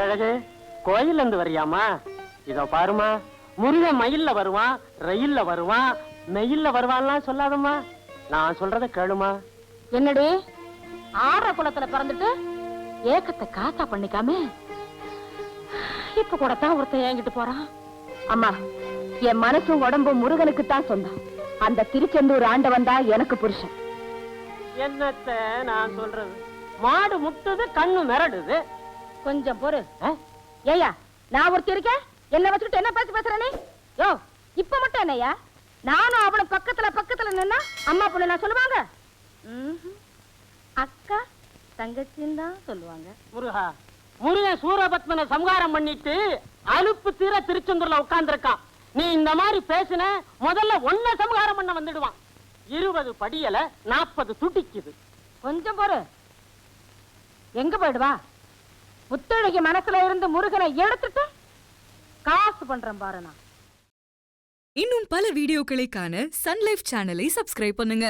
கட்டழகு கோயில்ல இருந்து வரியாமா? இதோ பாருமா, முருகன் மயில்ல வருவான், ரயில்ல வருவான், மெயில்ல வருவான்லாம் சொல்லாதம்மா. நான் சொல்றத கேளுமா. என்னடி ஆற குளத்துல பிறந்துட்டு ஏக்கத்தை காசா பண்ணிக்காம இப்ப கூட தான் ஒருத்தன் ஏங்கிட்டு போறான். அம்மா, என் மனசும் உடம்பும் முருகனுக்கு தான் சொந்தம். அந்த திருச்செந்தூர் ஆண்டவன் தான் எனக்கு புருஷன். என்னத்த நான் சொல்றது? மாடு முட்டுது, கண்ணு மிரடுது. கொஞ்சம் பொறு. ஏயா, நான் ஒருத்தி இருக்கேன், என்ன வச்சுக்கிட்டு என்ன பேசி பேசுற நீ? யோ, இப்ப மட்டும் என்னையா? நானும் அவளும் பக்கத்துல பக்கத்துல நின்னா அம்மா பொண்ணு நான் சொல்லுவாங்க? அக்கா தங்கச்சின்னு தான் சொல்லுவாங்க. முருகா, முருகன் சூரபத்மனை சம்ஹாரம் பண்ணிட்டு அலுப்பு தீர திருச்செந்தூர்ல உட்கார்ந்து இருக்கான். நீ இந்த மாதிரி பேசின முதல்ல ஒன்ன சம்ஹாரம் பண்ண வந்துடுவான். 20 படியல 40 துடிக்குது. கொஞ்சம் பொறு. எங்க போயிடுவா? முத்தழகி மனசுல இருந்து முருகனை எடுத்துட்டு காசு பண்றேன் பாரு. நான் இன்னும் பல வீடியோக்களை காண சன் லைஃப் சேனலை சப்ஸ்கிரைப் பண்ணுங்க.